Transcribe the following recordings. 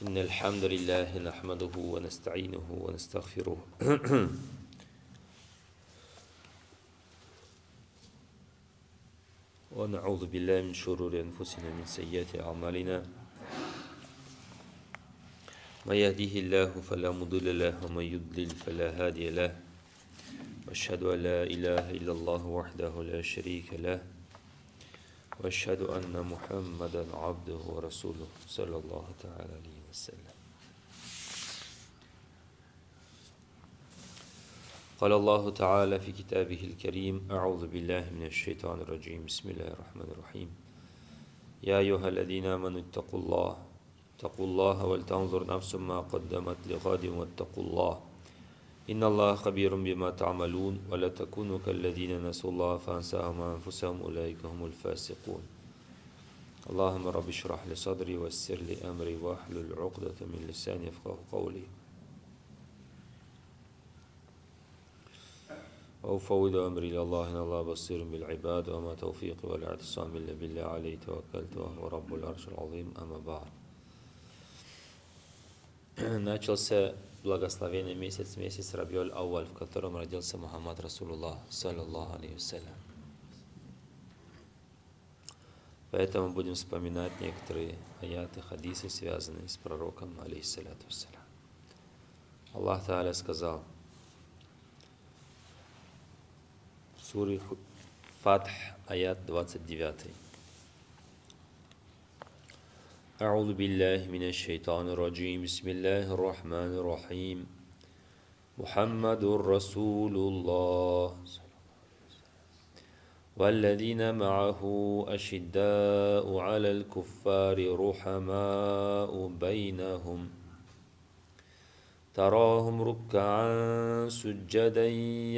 إن الحمد لله نحمده ونستعينه ونستغفره ونعوذ بالله من شرور أنفسنا من سيئات أعمالنا من يهديه الله فلا مضل له ومن يضلل فلا هادي له وأشهد أن لا إله إلا الله وحده لا شريك له وأشهد أن محمدا عبده ورسوله صلى الله تعالى عليه وسلم. قال الله تعالى في كتابه الكريم: أعوذ بالله من الشيطان الرجيم. بسم الله الرحمن الرحيم. يا أيها الذين آمنوا اتقوا الله ولتنظر نفس ما قدمت لغد واتقوا الله إن الله خبير بما تعملون ولا تكونوا كالذين نسوا الله فأنساهم أنفسهم أولئك هم الفاسقون. اللهم رب اشرح لي صدري ويسر لي أمري واحلل عقدة من لساني يفقهوا قولي وأفوض أمري إلى الله إن الله بصير بالعباد وما توفيقي ولا اعتصام إلا بالله عليه توكلت وهو رب العرش العظيم. أما بعد. Начал се благословенный месяц Рабиуль Ауаль, в котором родился Мухаммад Расулуллах, саллаллаху алейхи вассалям. Поэтому будем вспоминать некоторые аяты, хадисы, связанные с пророком, алейхиссалату вассалям. Аллах Та'аля сказал в суре Фатх, аят 29. أعوذ بالله من الشيطان الرجيم. بسم الله الرحمن الرحيم. محمد رسول الله والذين معه أشداء على الكفار رحماء بينهم تراهم ركعا سجدا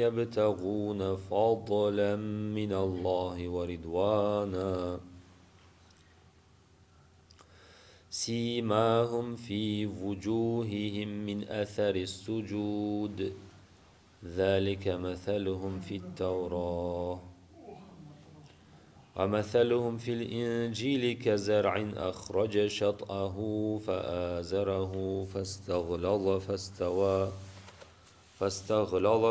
يبتغون فضلا من الله ورضوانا سيماهم في وجوههم من أثر السجود ذلك مثلهم في التوراة ومثلهم في الإنجيل كزرع أخرج شطأه فآزره فاستغلظ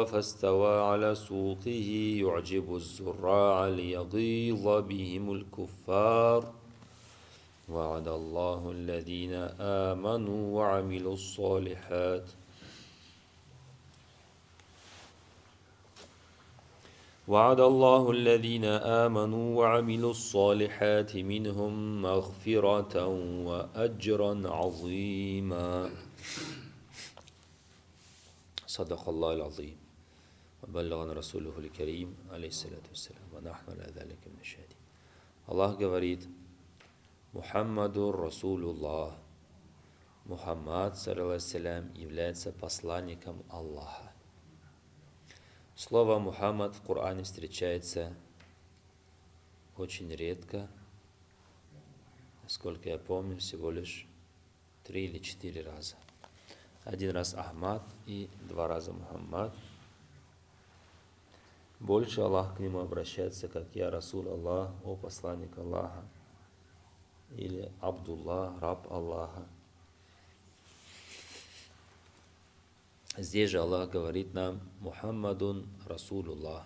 على سوقه يعجب الزراع ليغيظ بهم الكفار وعد الله الذين آمنوا وعملوا الصالحات منهم مغفرة وأجرا عظيما. صدق الله العظيم وبلغنا رسوله الكريم عليه الصلاة والسلام ونحن على ذلك من الشاهدين. Allah говорит: Мухаммаду Расулуллах. Мухаммад, салям, является посланником Аллаха. Слово Мухаммад в Коране встречается очень редко. Насколько я помню, всего лишь 3 или 4 раза. 1 раз Ахмад и 2 раза Мухаммад. Больше Аллах к нему обращается как «Я Расул Аллах», «О посланник Аллаха», или Абдуллах, раб Аллаха. Здесь же Аллах говорит нам: Мухаммадун Расулуллах.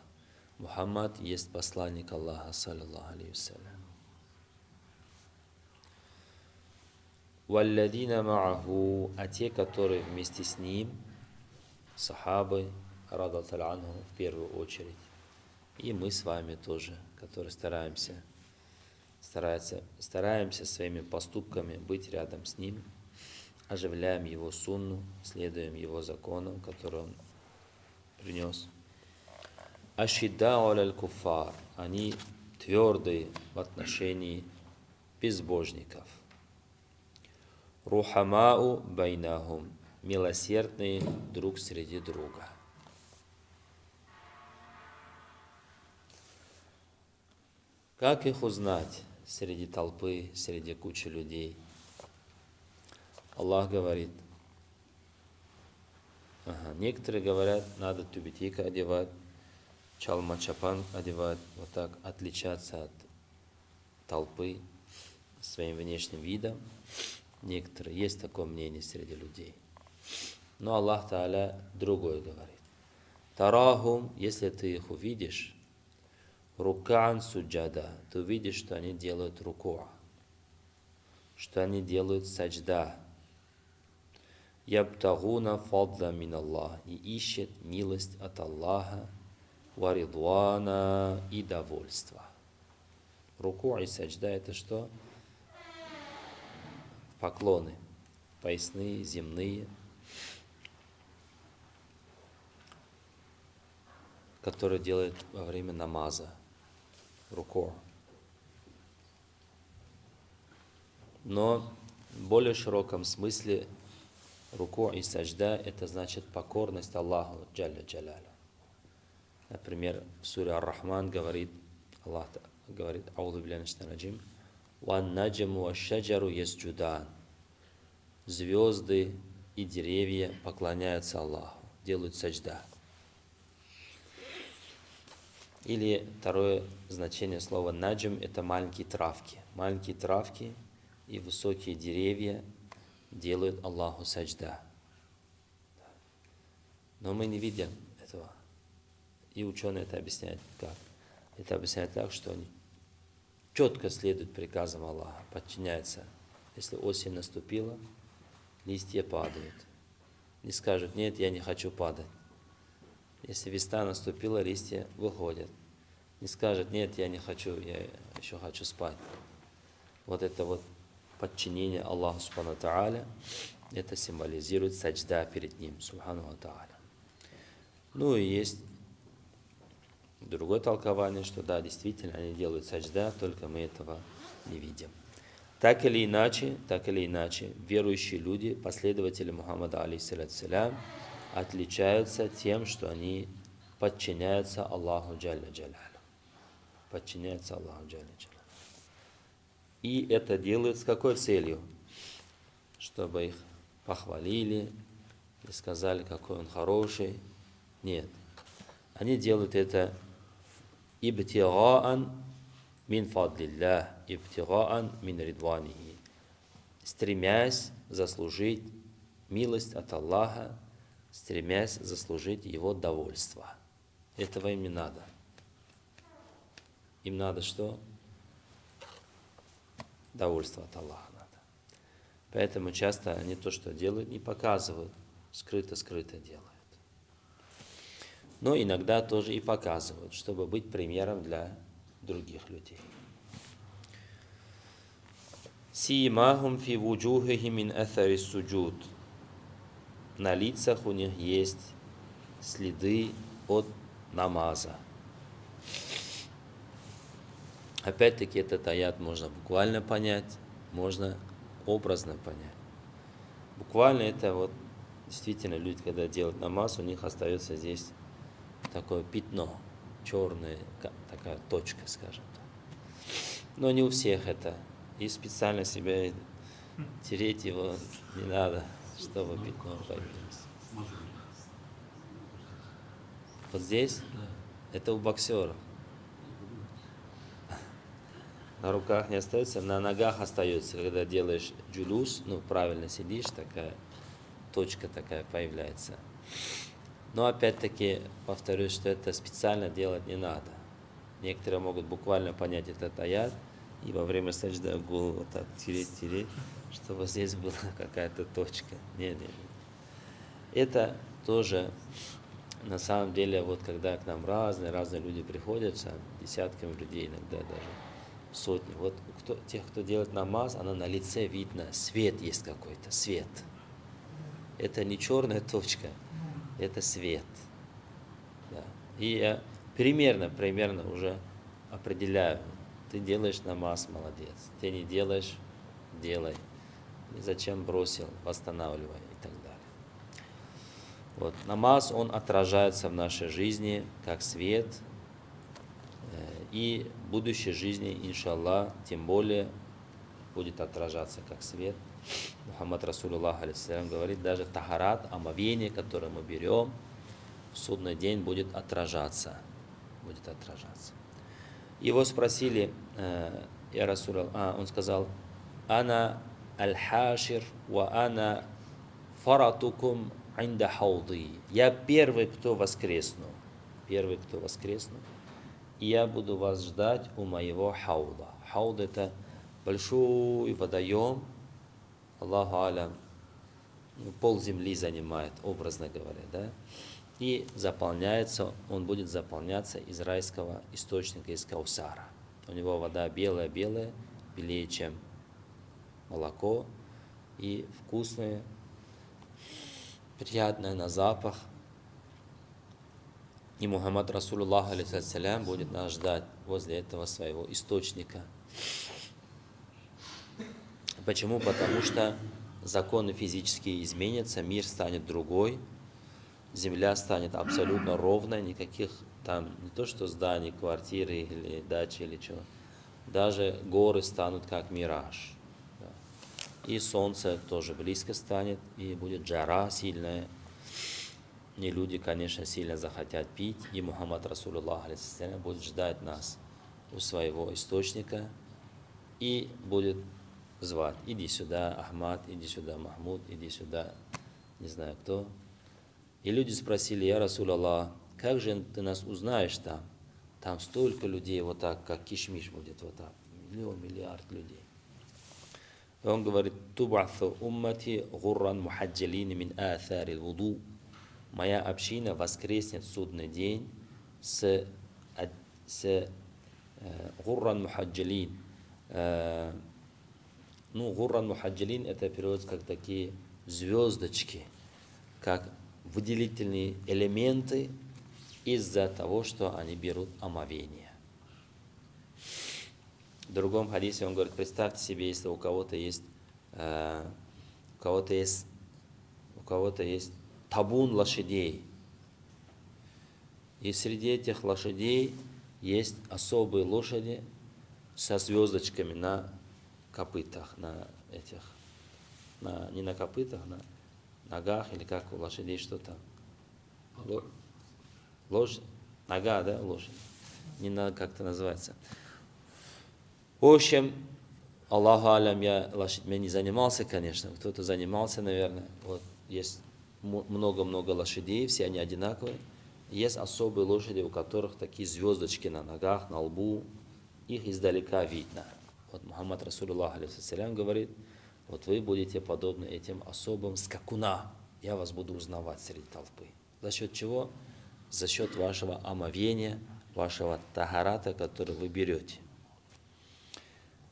Мухаммад есть посланник Аллаха, саллаллаху алейхи вассалям. Валладина ма'аху, а те, которые вместе с ним, сахабы, радаллаху анху, в первую очередь, и мы с вами тоже, которые стараемся своими поступками быть рядом с ним, оживляем его сунну, следуем его законам, которые он принес. Ашиддау аляль куффар, они твердые в отношении безбожников. Рухамау байнахум, милосердные друг среди друга. Как их узнать среди толпы, среди кучи людей? Аллах говорит, некоторые говорят, надо тюбетейка одевать, чалма-чапан одевать, вот так отличаться от толпы своим внешним видом. Некоторые, есть такое мнение среди людей. Но Аллах Тааля другое говорит. Тарахум, если ты их увидишь, рукаан суджада, ты увидишь, что они делают руку, что они делают саджда. Ябтагуна фадла мин Аллах, и ищет милость от Аллаха, варидуана и довольство. Руку и саджда это что? Поклоны, поясные, земные, которые делают во время намаза. Руку. Но в более широком смысле руку и саджда это значит покорность Аллаху Джалля Джаляля. Например, в суре Ар-Рахман говорит, Аллах говорит, аузу билляхи минаш шайтанир раджим, «Ван наджаму ва шаджару ясджудан». Звезды и деревья поклоняются Аллаху, делают саджда. Или второе значение слова наджам это маленькие травки. Маленькие травки и высокие деревья делают Аллаху саджда. Но мы не видим этого. И ученые это объясняют как? Это объясняют так, что они четко следуют приказам Аллаха, подчиняются. Если осень наступила, листья падают. Не скажут, нет, я не хочу падать. Если весна наступила, листья выходят. Не скажут, нет, я не хочу, я еще хочу спать. Вот это вот подчинение Аллаху Субхану Тааля, это символизирует саджда перед Ним, Субхану Тааля. Ну и есть другое толкование, что да, действительно, они делают саджда, только мы этого не видим. Так или иначе, верующие люди, последователи Мухаммада, алейхиссалям, отличаются тем, что они подчиняются Аллаху Джалля Джалялю. Подчиняются Аллаху Джалля Джалялю. И это делают с какой целью? Чтобы их похвалили и сказали, какой он хороший. Нет. Они делают это ибтигаан мин фадлиллях, ибтигаан мин ридванихи, стремясь заслужить милость от Аллаха, стремясь заслужить Его довольство. Этого им не надо. Им надо что? Довольство от Аллаха надо. Поэтому часто они то, что делают, не показывают, скрыто-скрыто делают. Но иногда тоже и показывают, чтобы быть примером для других людей. Симахум фи вуджухихи мин атари суджуд. На лицах у них есть следы от намаза. Опять-таки этот аят можно буквально понять, можно образно понять. Буквально это вот действительно люди, когда делают намаз, у них остается здесь такое пятно, черная такая точка, скажем так. Но не у всех это. И специально себя тереть его не надо, чтобы пятно появилось. Вот здесь это у боксеров. На руках не остается, на ногах остается. Когда делаешь джулус, правильно сидишь, такая точка такая появляется. Но опять-таки повторюсь, что это специально делать не надо. Некоторые могут буквально понять этот аят и во время саджда голову вот так тереть, чтобы здесь была какая-то точка. Нет. Это тоже на самом деле, вот когда к нам разные люди приходят, десятками людей, иногда даже сотни. Вот тех, кто делает намаз, она на лице видно, свет есть какой-то, свет. Это не черная точка, это свет. Да. И я примерно уже определяю. Ты делаешь намаз, молодец. Ты не делаешь, делай. И зачем бросил, восстанавливай и так далее. Вот. Намаз, он отражается в нашей жизни как свет. И в будущей жизни, иншаллах, тем более будет отражаться как свет. Мухаммад Расулуллах алейхиссалям говорит, даже тахарат, омовение, которое мы берем, в судный день будет отражаться. Его спросили, он сказал, «Ана аль-хашир ва ана фаратукум инда хауды. Я первый, кто воскресну. Первый, кто воскресну. И я буду вас ждать у моего хауда. Хауд — это большой водоем, Аллаху алям, пол земли занимает, образно говоря, да? И заполняется, он будет заполняться из райского источника, из Каусара. У него вода белая-белая, белее, чем молоко, и вкусная, приятная на запах. И Мухаммад Расулуллах алейхиссалям будет нас ждать возле этого своего источника. Почему? Потому что законы физические изменятся, мир станет другой, земля станет абсолютно ровной, никаких там не то что зданий, квартиры или дачи или чего, даже горы станут как мираж. И солнце тоже близко станет, и будет жара сильная. И люди, конечно, сильно захотят пить, и Мухаммад Расулуллах алейхиссалям будет ждать нас у своего источника и будет звать: иди сюда, Ахмад, иди сюда, Махмуд, иди сюда, не знаю кто. И люди спросили: я Расулаллах, как же ты нас узнаешь там? Там столько людей, вот так, как кишмиш будет, вот так, миллиард людей. И он говорит: туб'ату уммати гурран мухаджалин мин аthari al-wudu. Моя община воскреснет в судный день с гурран мухаджалин. Гурран мухаджалин — это переводится как такие звездочки, как выделительные элементы из-за того, что они берут омовение. В другом хадисе он говорит: представьте себе, если у кого-то есть табун лошадей, и среди этих лошадей есть особые лошади со звездочками на копытах, не на копытах, на ногах, или как у лошадей, что там? Лошадь, нога, да, лошадь. Не знаю, как это называется. В общем, Аллаху алям, я лошадьми не занимался, конечно. Кто-то занимался, наверное. Вот есть много-много лошадей, все они одинаковые. Есть особые лошади, у которых такие звездочки на ногах, на лбу. Их издалека видно. Вот Мухаммад Расулуллах алейхиссалям говорит: вот вы будете подобны этим особым скакуна. Я вас буду узнавать среди толпы. За счет чего? За счет вашего омовения, вашего тахарата, который вы берете.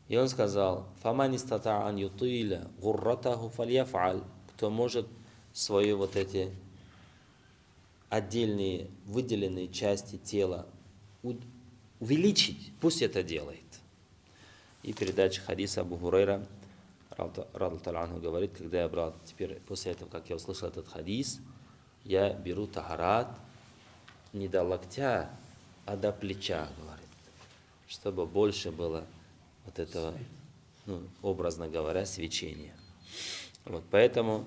И он сказал: «Фаман истата ан ютиля гурратаху фальяфаль». Кто может свои вот эти отдельные, выделенные части тела увеличить, пусть это делает. И передача хадиса Абу Хурайра радхаллаху анху говорит: когда я брал, теперь после этого, как я услышал этот хадис, я беру тахарат не до локтя, а до плеча, говорит, чтобы больше было вот этого, образно говоря, свечения. Вот поэтому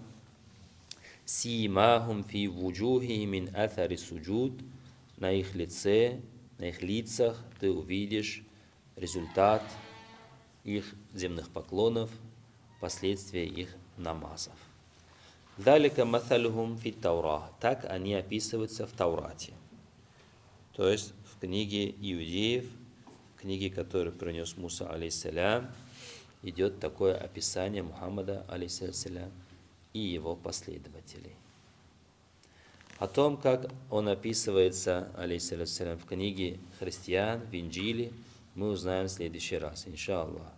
симахум фи вуджухи мин аthari суджуд, на их лице, на их лицах ты увидишь результат их земных поклонов, последствия их намазов. Далика маталюхум фи Таура. Так они описываются в Таурате. То есть в книге иудеев, книге, которую принес Муса алейхиссалям, идет такое описание Мухаммада алейхиссалям и его последователей. О том, как он описывается, алейхиссалям, в книге христиан, в Инджиле, мы узнаем в следующий раз, иншаллах.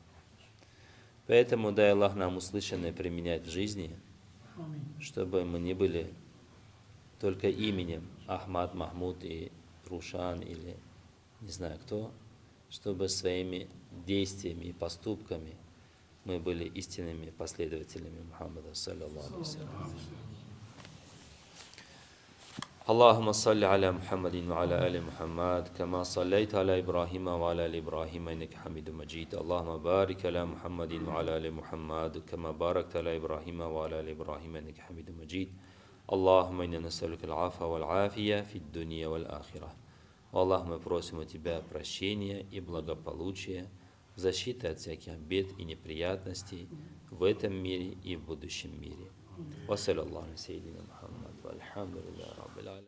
Поэтому дай Аллах нам услышанное применять в жизни, чтобы мы не были только именем Ахмад, Махмуд и Рушан или не знаю кто, чтобы своими действиями и поступками мы были истинными последователями Мухаммада, саллаллаху алейхи ва саллям. اللهم صل على محمد وعلى آل محمد كما صليت على إبراهيم وعلى آل إبراهيم إنك حميد مجيد. اللهم بارك على محمد وعلى آل محمد كما باركت على إبراهيم وعلى آل إبراهيم إنك حميد مجيد. اللهم إنا نسألك العفو والعافية في الدنيا والآخرة. Аллах, мы просим у Тебя прощения и благополучия в защиты от всяких бед и неприятностей в этом мире и в будущем мире. Вассаляллаху алейhi Мухаммад, вальхамдулиллахи раббил алямин.